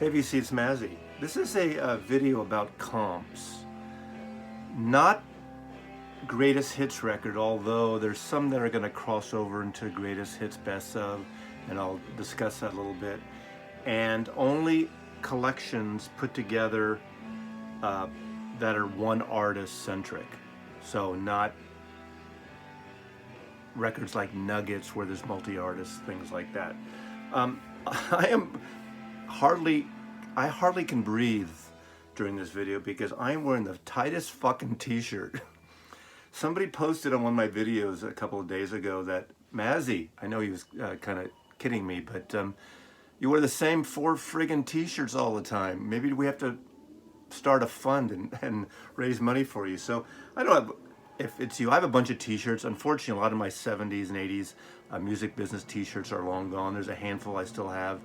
Hey VC, it's Mazzy. This is a video about comps. Not greatest hits record, although there's some that are going to cross over into greatest hits best of, and I'll discuss that a little bit. And only collections put together that are one artist centric. So not records like Nuggets where there's multi-artists, things like that. I hardly can breathe during this video because I'm wearing the tightest fucking t-shirt. Somebody posted on one of my videos a couple of days ago that, Mazzy, I know he was kind of kidding me, but you wear the same 4 friggin' t-shirts all the time. Maybe we have to start a fund and raise money for you. So I don't know if it's you. I have a bunch of t-shirts. Unfortunately, a lot of my 70s and 80s music business t-shirts are long gone. There's a handful I still have.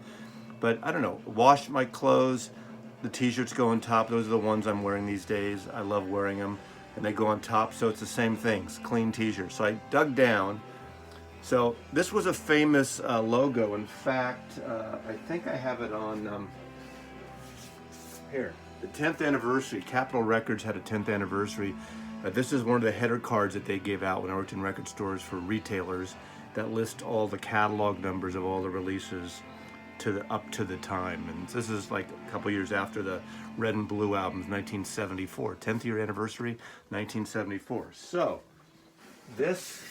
But I don't know, wash my clothes, the t-shirts go on top. Those are the ones I'm wearing these days. I love wearing them. And they go on top, so it's the same thing. It's clean t-shirts. So I dug down. So this was a famous logo. In fact, I think I have it on here. The 10th anniversary. Capitol Records had a 10th anniversary. This is one of the header cards that they gave out when I worked in record stores for retailers that list all the catalog numbers of all the releases up to the time. And this is like a couple years after the Red and Blue albums, 1974. 10th year anniversary, 1974. So this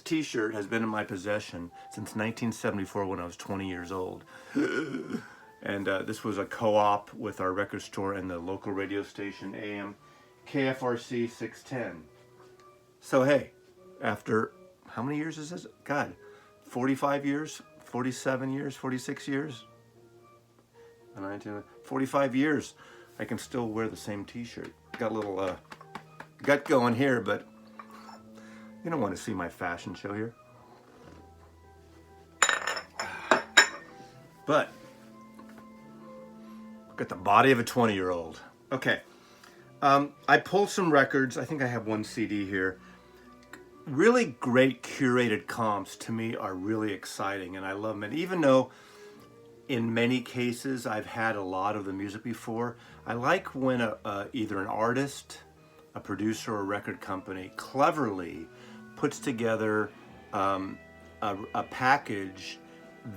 t-shirt has been in my possession since 1974 when I was 20 years old. And this was a co-op with our record store and the local radio station, AM KFRC 610. So hey, after how many years is this? God, 45 years, 47 years, 46 years, 45 years, I can still wear the same t-shirt. Got a little gut going here, but you don't want to see my fashion show here. But got the body of a 20-year-old. Okay. I pulled some records. I think I have one CD here. Really great curated comps to me are really exciting, and I love them. And even though in many cases I've had a lot of the music before, I like when either an artist, a producer, or a record company cleverly puts together a package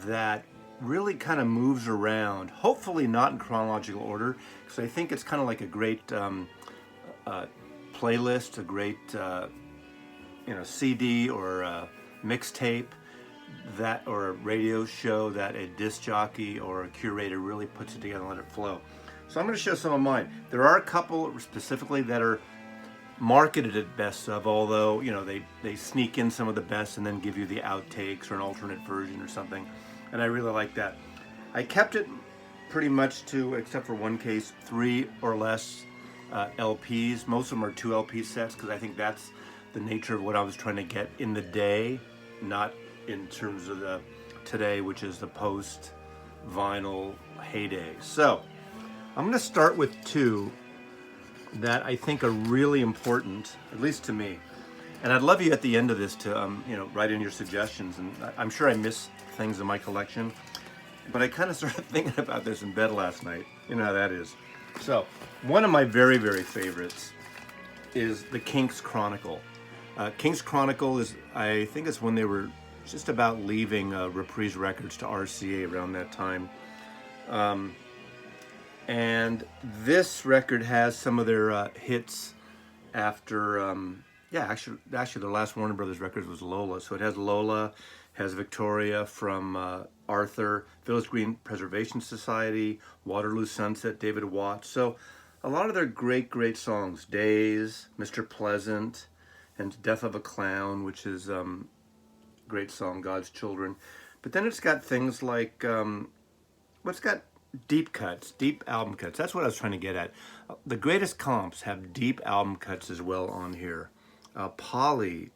that really kind of moves around, hopefully not in chronological order, because I think it's kind of like a great playlist, a great CD or a mixtape that, or a radio show that a disc jockey or a curator really puts it together and let it flow. So I'm going to show some of mine. There are a couple specifically that are marketed at best of, although they sneak in some of the best and then give you the outtakes or an alternate version or something, and I really like that. I kept it pretty much to, except for one case, 3 or less LPs. Most of them are 2 LP sets because I think that's the nature of what I was trying to get in the day, not in terms of the today, which is the post vinyl heyday. So I'm going to start with 2 that I think are really important, at least to me. And I'd love you at the end of this to write in your suggestions. And I'm sure I miss things in my collection, but I kind of started thinking about this in bed last night. You know how that is. So one of my very, very favorites is the Kinks Chronicle. Kinks Chronicle is, I think it's when they were just about leaving Reprise Records to RCA around that time. And this record has some of their hits after, actually their last Warner Brothers record was Lola. So it has Lola, has Victoria from Arthur, Village Green Preservation Society, Waterloo Sunset, David Watts. So a lot of their great, great songs, Days, Mr. Pleasant, and Death of a Clown, which is great song, God's Children. But then it's got things like, it's got deep cuts, deep album cuts. That's what I was trying to get at. The greatest comps have deep album cuts as well on here. Polly,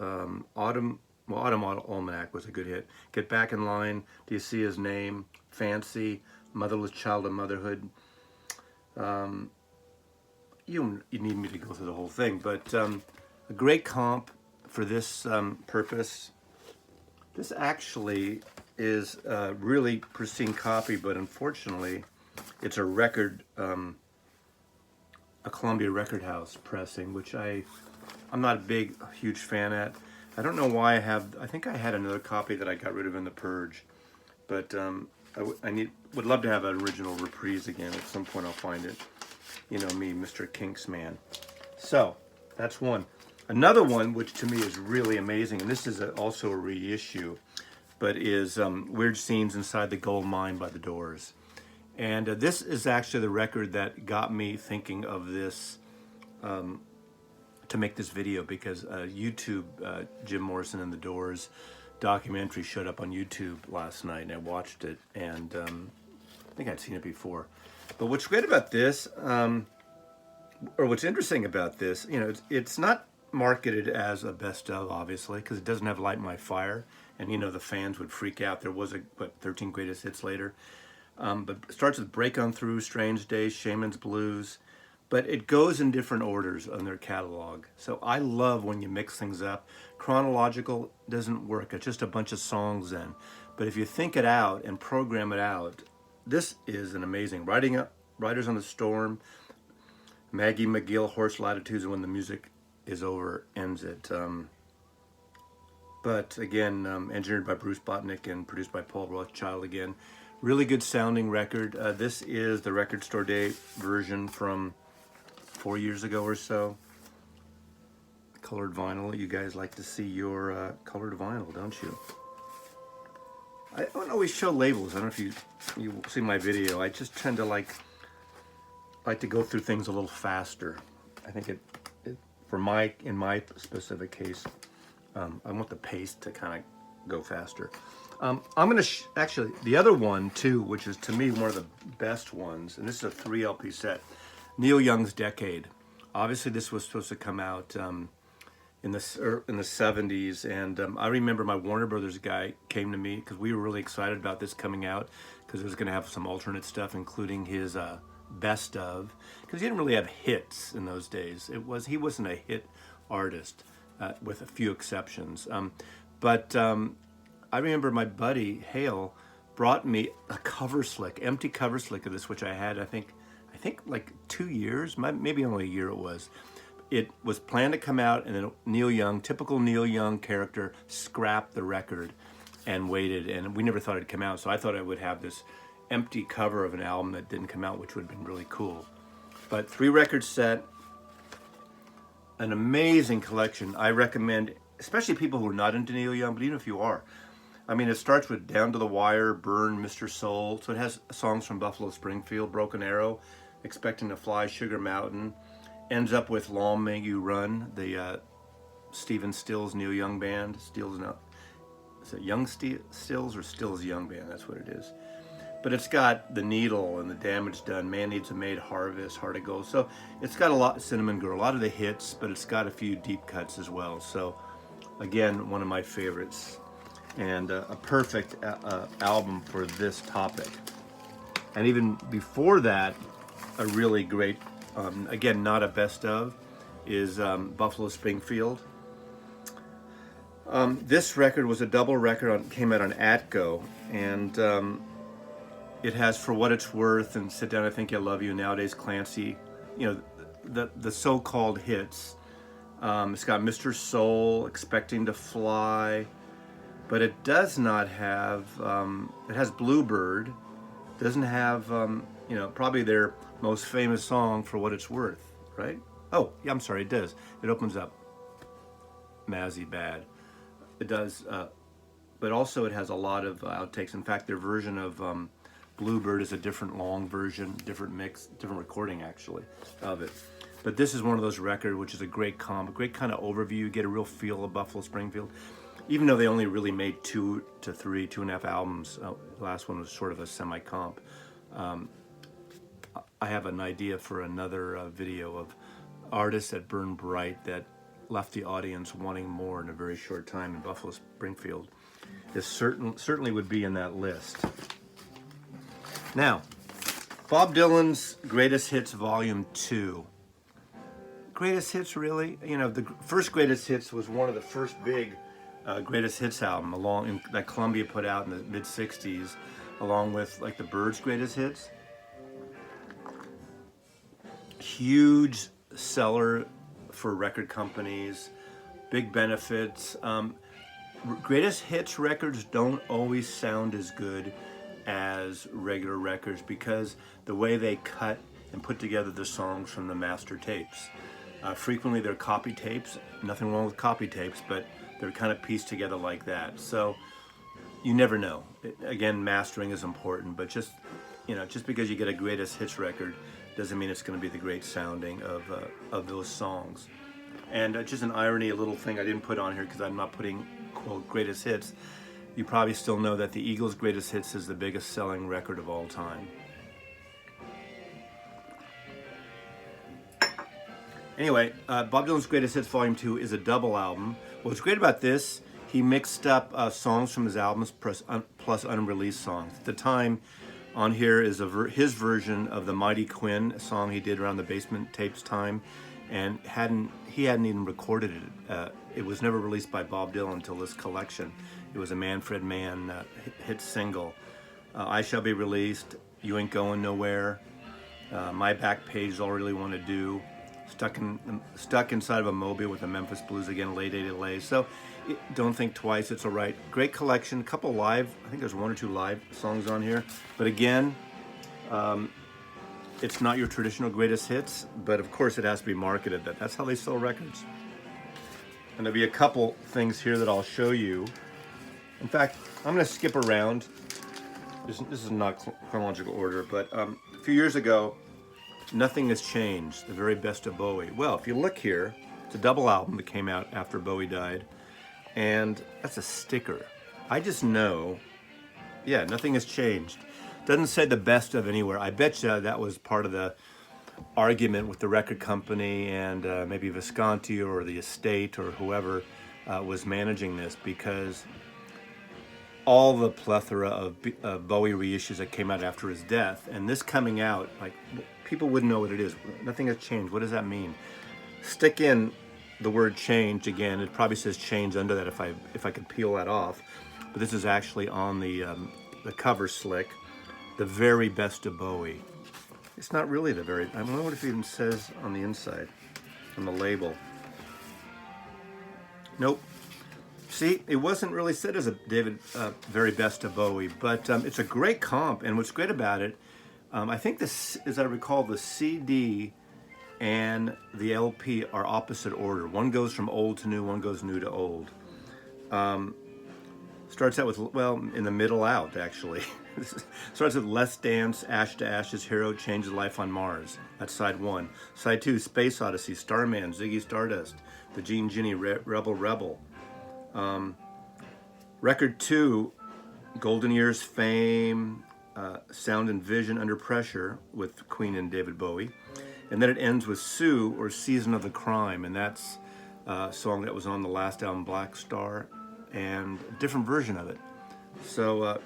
Autumn Almanac was a good hit. Get Back in Line, Do You See His Name, Fancy, Motherless Child of Motherhood. You need me to go through the whole thing, but a great comp for this purpose. This actually is a really pristine copy, but unfortunately, it's a record, a Columbia Record House pressing, which I'm not a huge fan at. I don't know why I think I had another copy that I got rid of in the purge, but would love to have an original reprise again. At some point I'll find it. You know me, Mr. Kinks man. So, that's one. Another one, which to me is really amazing, and this is also a reissue, but is Weird Scenes Inside the Gold Mine by the Doors. And this is actually the record that got me thinking of this, to make this video, because YouTube, Jim Morrison and the Doors documentary showed up on YouTube last night, and I watched it, and I think I'd seen it before. But what's great about this, or what's interesting about this, you know, it's not marketed as a best of, obviously, because it doesn't have Light My Fire, and you know the fans would freak out. There was 13 greatest hits later. But it starts with Break On Through, Strange Days, Shaman's Blues, but it goes in different orders on their catalog. So I love when you mix things up. Chronological doesn't work. It's just a bunch of songs then. But if you think it out and program it out, this is an amazing. Riders on the Storm, Maggie McGill, Horse Latitudes, and When the Music is Over ends it. But again, engineered by Bruce Botnick and produced by Paul Rothchild again. Really good sounding record. This is the Record Store Day version from 4 years ago or so. Colored vinyl. You guys like to see your colored vinyl, don't you? I don't always show labels. I don't know if you see my video. I just tend to like to go through things a little faster. I think in my specific case, I want the pace to kind of go faster. I'm going to actually, the other one too, which is to me one of the best ones, and this is a 3 LP set, Neil Young's Decade. Obviously this was supposed to come out in the 70s, and I remember my Warner Brothers guy came to me because we were really excited about this coming out, because it was going to have some alternate stuff, including his best of, because he didn't really have hits in those days. He wasn't a hit artist, with a few exceptions. But I remember my buddy Hale brought me a empty cover slick of this, which I had, I think like 2 years, maybe only a year it was. It was planned to come out, and then Neil Young, typical Neil Young character, scrapped the record and waited, and we never thought it'd come out, so I thought I would have this empty cover of an album that didn't come out, which would have been really cool. But 3 record set, an amazing collection. I recommend, especially people who are not into Neil Young, but even if you are, I mean, it starts with Down to the Wire, Burn, Mr. Soul. So it has songs from Buffalo Springfield, Broken Arrow, Expecting to Fly, Sugar Mountain. Ends up with Long May You Run, the Stephen Stills Neil Young band. Is it Young Stills or Stills Young band? That's what it is. But it's got The Needle and The Damage Done, Man Needs a Maid, Harvest, Heart of Gold. So it's got a lot, Cinnamon Girl, a lot of the hits, but it's got a few deep cuts as well. So again, one of my favorites, and a perfect album for this topic. And even before that, a really great, again, not a best of, is Buffalo Springfield. This record was a double record, came out on Atco, and it has For What It's Worth and Sit Down, I Think I Love You, Nowadays Clancy, you know, the so-called hits. It's got Mr. Soul, Expecting to Fly, but it does not have, it has Bluebird, doesn't have, you know, probably their most famous song, For What It's Worth, right? Oh, yeah, I'm sorry, it does. It opens up Mazzy Bad. It does, but also it has a lot of outtakes. In fact, their version of Bluebird is a different long version, different mix, different recording actually of it. But this is one of those records which is a great great kind of overview. You get a real feel of Buffalo Springfield, even though they only really made 2 to 3, 2.5 albums. The last one was sort of a semi-comp. I have an idea for another video of artists that burn bright that left the audience wanting more in a very short time in Buffalo Springfield. This certainly would be in that list. Now, Bob Dylan's Greatest Hits Volume 2. Greatest Hits, really? You know, the first Greatest Hits was one of the first big greatest hits album that Columbia put out in the mid '60s, along with like the Byrds' greatest hits. Huge seller for record companies, big benefits. Greatest hits records don't always sound as good as regular records because the way they cut and put together the songs from the master tapes. Frequently they're copy tapes. Nothing wrong with copy tapes, but they're kind of pieced together like that. So you never know. Again, mastering is important, but just because you get a greatest hits record doesn't mean it's going to be the great sounding of those songs. And just an irony, a little thing I didn't put on here because I'm not putting quote greatest hits. You probably still know that the Eagles' greatest hits is the biggest selling record of all time. Anyway, Bob Dylan's Greatest Hits Volume 2 is a double album. What's great about this, he mixed up songs from his albums plus unreleased songs. At the time, on here is his version of the Mighty Quinn, a song he did around the Basement Tapes time, and he hadn't even recorded it. It was never released by Bob Dylan until this collection. It was a Manfred Mann hit single. I Shall Be Released, You Ain't Going Nowhere, My Back Page, All I Really Want to Do, Stuck Inside of a Mobile with the Memphis Blues Again, Late 8 LA. So Don't Think Twice, It's Alright. Great collection, a couple live, I think there's 1 or 2 live songs on here. But again, it's not your traditional greatest hits, but of course it has to be marketed. That's how they sell records. And there'll be a couple things here that I'll show you. In fact, I'm going to skip around. This is not chronological order, but a few years ago, Nothing Has Changed, the very best of Bowie. Well, if you look here, it's a double album that came out after Bowie died, and that's a sticker. I just know, yeah, Nothing Has Changed. Doesn't say the best of anywhere. I bet you that was part of the argument with the record company and maybe Visconti or the estate or whoever was managing this, because all the plethora of Bowie reissues that came out after his death, and this coming out, like, people wouldn't know what it is. Nothing has changed. What does that mean? Stick in the word change again. It probably says change under that if I could peel that off. But this is actually on the cover slick. The very best of Bowie. It's not really the very. I wonder what it even says on the inside, on the label. Nope. See, it wasn't really said as a very best of Bowie, but it's a great comp. And what's great about it, I think this, as I recall, the CD and the LP are opposite order. One goes from old to new, one goes new to old. Starts out with, well, in the middle out, actually. Starts with Let's Dance, Ash to Ashes, Hero, Changes Life on Mars. That's side 1. Side 2, Space Odyssey, Starman, Ziggy Stardust, The Gene Ginny, Rebel Rebel. Record 2, Golden Years, Fame, Sound and Vision, Under Pressure with Queen and David Bowie. And then it ends with Sue, or Season of the Crime, and that's a song that was on the last album, Black Star, and a different version of it. So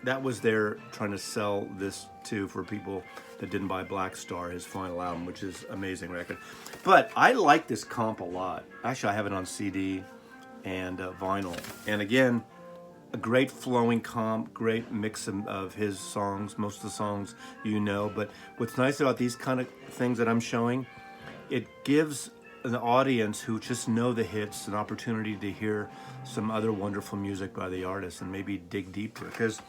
that was there trying to sell this too for people that didn't buy Black Star, his final album, which is an amazing record. But I like this comp a lot. Actually, I have it on CD and vinyl. And again, a great flowing comp, great mix of his songs, most of the songs you know. But what's nice about these kind of things that I'm showing, it gives the audience who just know the hits an opportunity to hear some other wonderful music by the artist and maybe dig deeper. Because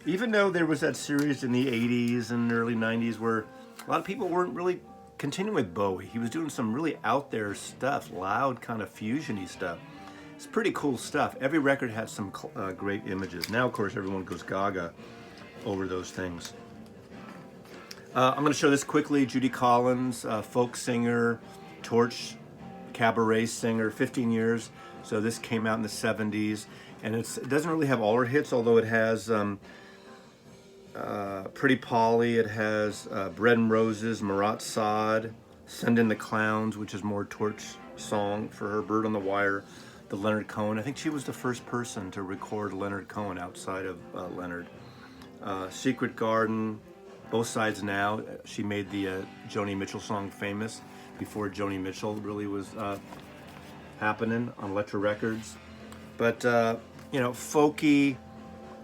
even though there was that series in the 80s and early 90s where a lot of people weren't really continuing with Bowie, he was doing some really out there stuff, loud kind of fusion-y stuff. It's pretty cool stuff. Every record had some great images. Now, of course, everyone goes gaga over those things. I'm going to show this quickly. Judy Collins, folk singer, Torch cabaret singer, 15 years. So this came out in the 70s. And it doesn't really have all her hits, although it has Pretty Polly, it has Bread and Roses, Marat Sod, Send in the Clowns, which is more Torch song for her, Bird on the Wire, the Leonard Cohen. I think she was the first person to record Leonard Cohen outside of Leonard. Secret Garden, Both Sides Now. She made the Joni Mitchell song famous before Joni Mitchell really was happening on Elektra Records. But, you know, folky,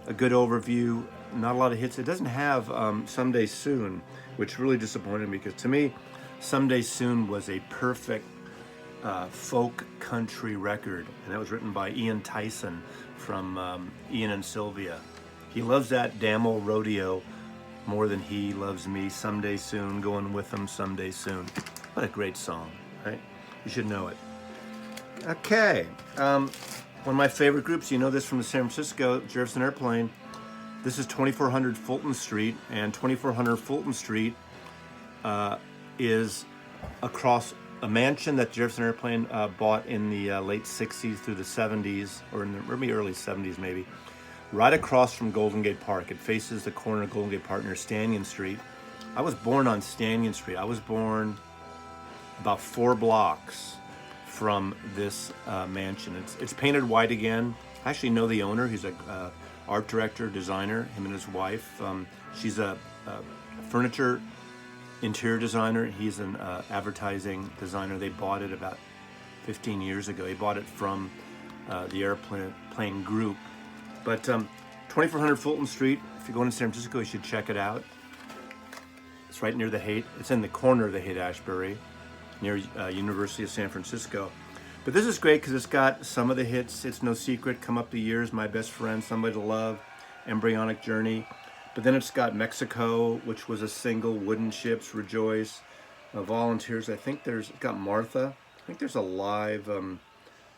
a good overview, not a lot of hits. It doesn't have Someday Soon, which really disappointed me, because to me, Someday Soon was a perfect folk country record, and that was written by Ian Tyson from Ian and Sylvia. He loves that damn old rodeo more than he loves me. Someday Soon, going with him someday soon. What a great song, right? You should know it. Okay, one of my favorite groups, you know this from San Francisco, Jefferson Airplane. This is 2400 Fulton Street, and 2400 Fulton Street is across a mansion that Jefferson Airplane bought in the late 60s through the 70s, or in the maybe early 70s maybe, right across from Golden Gate Park. It faces the corner of Golden Gate Park near Stanton Street. I was born on Stanton Street. I was born about 4 blocks from this mansion. It's painted white again. I actually know the owner. He's a art director, designer, him and his wife. She's a furniture interior designer. He's an advertising designer. They bought it about 15 years ago. He bought it from the airplane group. But 2400 Fulton Street, if you're going to San Francisco, you should check it out. It's right near the Haight. It's in the corner of the Haight-Ashbury, near University of San Francisco. But this is great because it's got some of the hits. It's No Secret, Come Up the Years, My Best Friend, Somebody to Love, Embryonic Journey. But then it's got Mexico, which was a single, Wooden Ships, Rejoice, Volunteers. I think it's got Martha. I think there's a live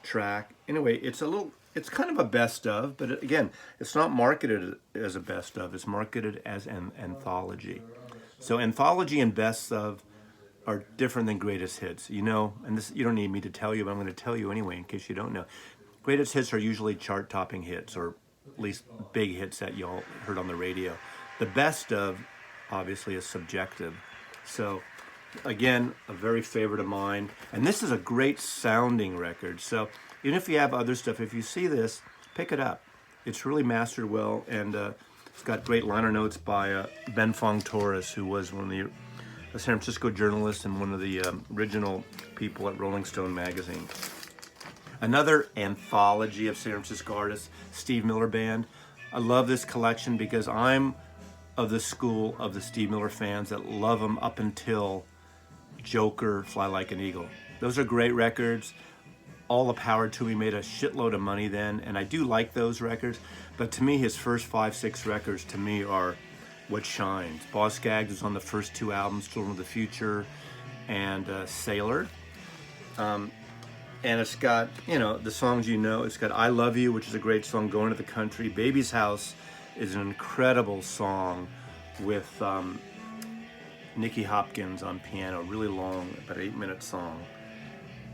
track. Anyway, it's kind of a best of, but again, it's not marketed as a best of. It's marketed as an anthology. So anthology and best of are different than greatest hits. You know, and this you don't need me to tell you, but I'm going to tell you anyway in case you don't know. Greatest hits are usually chart-topping hits, or at least big hits that y'all heard on the radio. The best of, obviously, is subjective. So, again, a very favorite of mine. And this is a great sounding record. So, even if you have other stuff, if you see this, pick it up. It's really mastered well, and it's got great liner notes by Ben Fong Torres, who was one of the San Francisco journalists and one of the original people at Rolling Stone magazine. Another anthology of San Francisco artists, Steve Miller Band. I love this collection because I'm of the school of the Steve Miller fans that love him up until Joker, Fly Like an Eagle. Those are great records. All the power to him. He made a shitload of money then, and I do like those records. But to me, his first 5, 6 records to me are what shines. Boss Skaggs was on the first 2 albums, Children of the Future and Sailor. And it's got, you know, the songs you know. It's got I Love You, which is a great song, Going to the Country. Baby's House is an incredible song with Nicky Hopkins on piano, really long, about 8-minute song.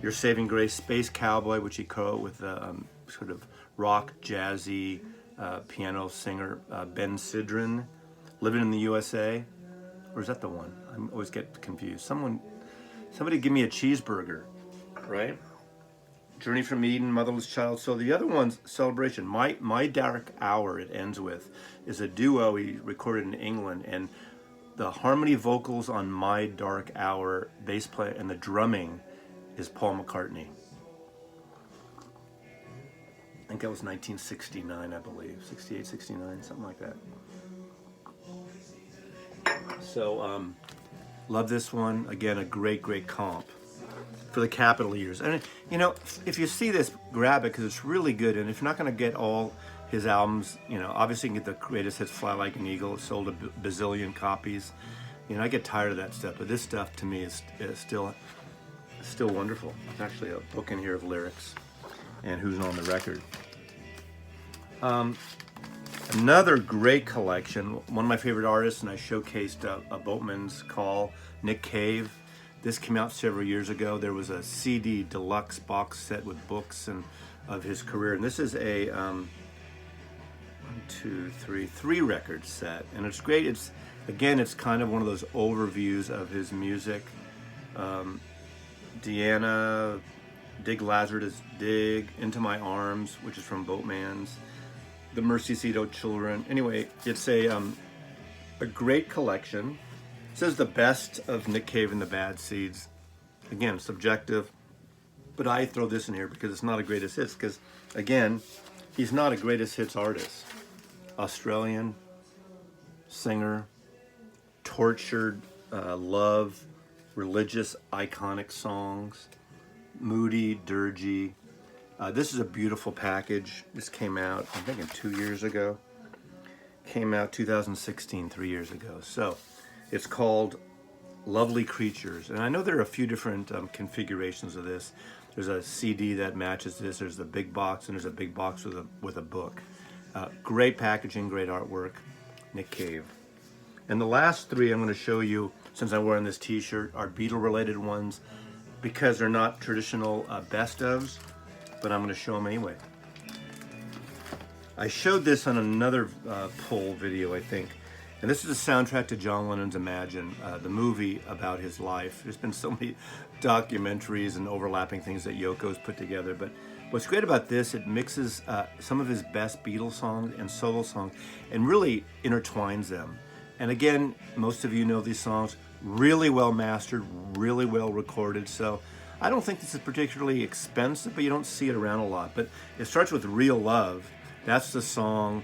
Your Saving Grace, Space Cowboy, which he co-wrote with sort of rock, jazzy piano singer Ben Sidran. Living in the USA, or is that the one? I always get confused. Somebody give me a cheeseburger, right? Journey from Eden, Motherless Child. So the other one's Celebration. My Dark Hour, it ends with, is a duo he recorded in England, and the harmony vocals on My Dark Hour, bass player, and the drumming is Paul McCartney. I think that was 1969, I believe. 68, 69, something like that. So, love this one. Again, a great comp for the Capitol years. And, you know, if you see this, grab it because it's really good. And if you're not going to get all his albums, you know, obviously you can get the greatest hits, Fly Like an Eagle. It sold a bazillion copies. You know, I get tired of that stuff. But this stuff, to me, is still wonderful. There's actually a book in here of lyrics and who's on the record. Another great collection, one of my favorite artists, and I showcased a Boatman's Call, Nick Cave. This came out several years ago. There was a CD deluxe box set with books and of his career, and this is a 3 record set, and it's great. It's kind of one of those overviews of his music. Deanna, Dig Lazarus, Dig, Into My Arms, which is from Boatman's. The Mercy Seat, O Children. Anyway, it's a great collection. It says the best of Nick Cave and the Bad Seeds. Again, subjective. But I throw this in here because it's not a greatest hits, because, again, he's not a greatest hits artist. Australian singer, tortured love, religious, iconic songs, moody, dirgy. This is a beautiful package. This came out, I'm thinking 2 years ago. Came out 2016, 3 years ago. So it's called Lovely Creatures. And I know there are a few different configurations of this. There's a CD that matches this. There's the big box, and there's a big box with a book. Great packaging, great artwork. Nick Cave. And the last three I'm going to show you, since I'm wearing this t-shirt, are Beatle-related ones because they're not traditional best-ofs, but I'm going to show them anyway. I showed this on another poll video, I think. And this is a soundtrack to John Lennon's Imagine, the movie about his life. There's been so many documentaries and overlapping things that Yoko's put together. But what's great about this, it mixes some of his best Beatles songs and solo songs and really intertwines them. And again, most of you know these songs, really well mastered, really well recorded. So I don't think this is particularly expensive, but you don't see it around a lot. But it starts with Real Love. That's the song.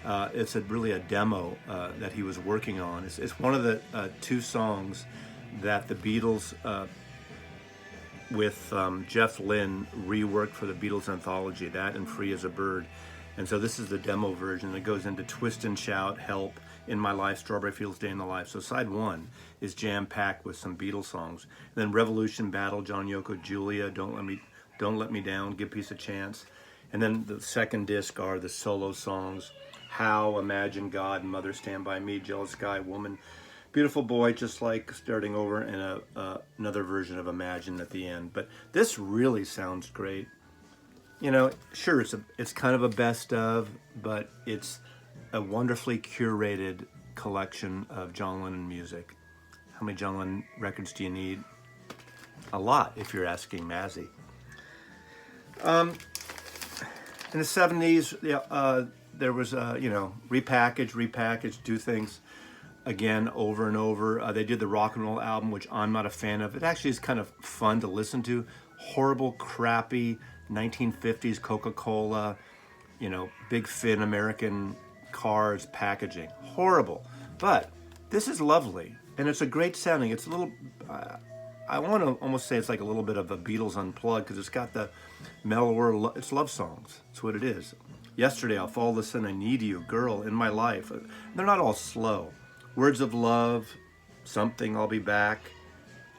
It's really a demo that he was working on. It's one of the two songs that the Beatles with Jeff Lynne reworked for the Beatles Anthology, that and Free as a Bird. And so this is the demo version that goes into Twist and Shout, Help, In My Life, Strawberry Fields, Day in the Life. So side one is jam-packed with some Beatles songs. And then Revolution, Battle, John Yoko, Julia, Don't Let Me Down, Give Peace a Chance. And then the second disc are the solo songs, How, Imagine, God, Mother, Stand By Me, Jealous Guy, Woman, Beautiful Boy, Just Like Starting Over, and another version of Imagine at the end. But this really sounds great. You know, sure, it's kind of a best of, but it's a wonderfully curated collection of John Lennon music. How many John Lennon records do you need? A lot, if you're asking Mazzy. In the 70s, there was, repackage, do things again over and over. They did the rock and roll album, which I'm not a fan of. It actually is kind of fun to listen to. Horrible, crappy 1950s Coca-Cola, big fin American cars packaging. Horrible. But this is lovely, and it's a great sounding. It's a little, I want to almost say it's like a little bit of a Beatles unplugged, because it's got the mellower, it's love songs. That's what it is. Yesterday, I'll Fall the Sun, I Need You, Girl, In My Life. They're not all slow. Words of Love, Something, I'll Be Back,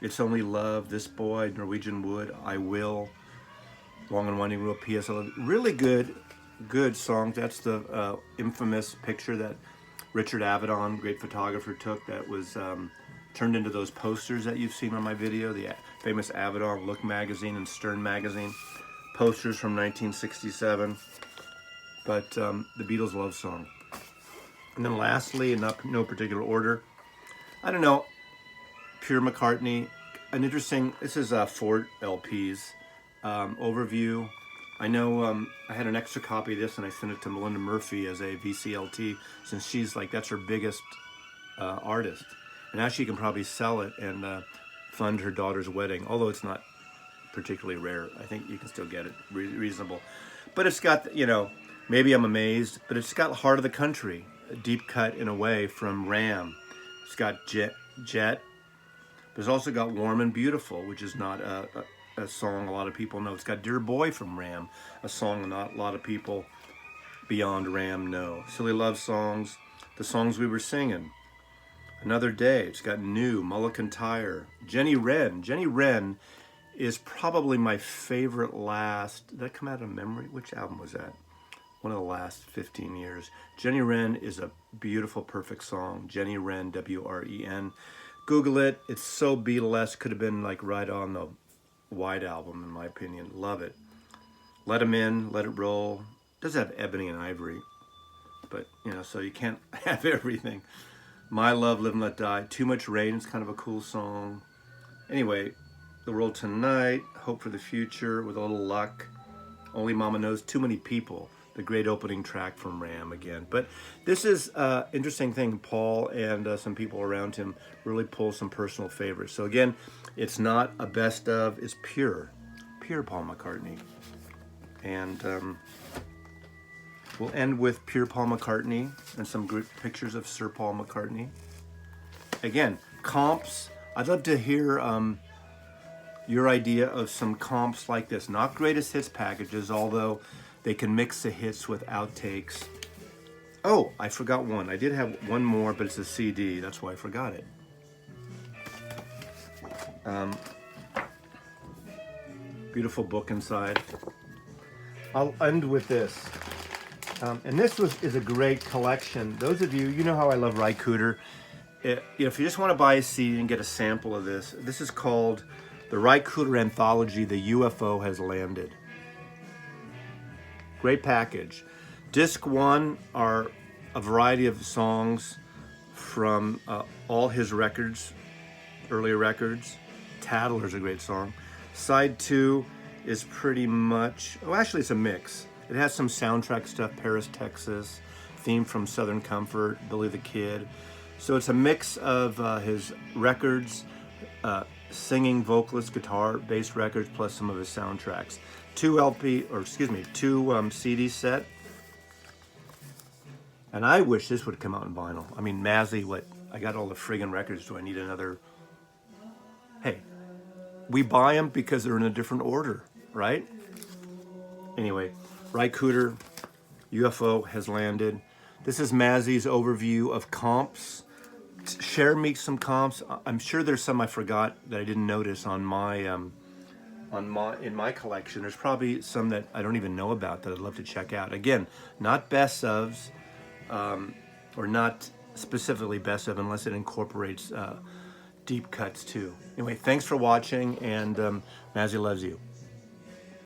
It's Only Love, This Boy, Norwegian Wood, I Will, Long and Winding Road, P.S. I Love You. Really good songs. That's the infamous picture that Richard Avedon, great photographer, took that was turned into those posters that you've seen on my video, the famous Avedon Look magazine and Stern magazine posters from 1967. But the Beatles' love song. And then lastly, in no particular order, I don't know, Pure McCartney, an interesting, this is 4 LPs, overview. I know I had an extra copy of this and I sent it to Melinda Murphy as a VCLT, since she's like, that's her biggest artist. And now she can probably sell it and fund her daughter's wedding, although it's not particularly rare. I think you can still get it reasonable. But it's got, maybe I'm amazed, but it's got Heart of the Country, a deep cut in a way from Ram. It's got Jet. But it's also got Warm and Beautiful, which is not a song a lot of people know. It's got Dear Boy from Ram, a song not a lot of people beyond Ram know. Silly Love Songs, The Songs We Were Singing, Another Day. It's got New, Mulligan Tire, Jenny Wren. Jenny Wren is probably my favorite last, did that come out of memory? Which album was that? One of the last 15 years. Jenny Wren is a beautiful, perfect song. Jenny Wren, W-R-E-N. Google it. It's so Beatlesque. Could have been like right on the White Album, in my opinion. Love it. Let 'Em In, Let It Roll. Does have Ebony and Ivory, but so you can't have everything. My Love, Live and Let Die. Too Much Rain is kind of a cool song. Anyway, The World Tonight, Hope for the Future, With a Little Luck, Only Mama Knows, Too Many People, the great opening track from Ram again. But this is an interesting thing. Paul and some people around him really pull some personal favorites. So again, it's not a best of, it's pure pure Paul McCartney. And we'll end with pure Paul McCartney and some great pictures of Sir Paul McCartney. Again, comps. I'd love to hear your idea of some comps like this. Not greatest hits packages, although they can mix the hits with outtakes. Oh, I forgot one. I did have one more, but it's a CD. That's why I forgot it. Beautiful book inside. I'll end with this. And this is a great collection. Those of you, you know how I love Ry Cooder. If you just want to buy a CD and get a sample of this, this is called the Ry Cooder Anthology, The UFO Has Landed. Great package. Disc 1 are a variety of songs from all his records, earlier records. Tattler's a great song. Side 2 is pretty much, oh, actually it's a mix. It has some soundtrack stuff, Paris, Texas, theme from Southern Comfort, Billy the Kid. So it's a mix of his records, singing, vocalist, guitar, bass records, plus some of his soundtracks. Two CD set. And I wish this would come out in vinyl. I mean, Mazzy, what? I got all the friggin' records. Do I need another? Hey, we buy them because they're in a different order, right? Anyway, Ry Cooder, UFO Has Landed. This is Mazzy's overview of comps. Share me some comps. I'm sure there's some I forgot that I didn't notice on my in my collection. There's probably some that I don't even know about that I'd love to check out. Again, not best ofs, or not specifically best of unless it incorporates deep cuts too. Anyway, thanks for watching, and Mazzy loves you.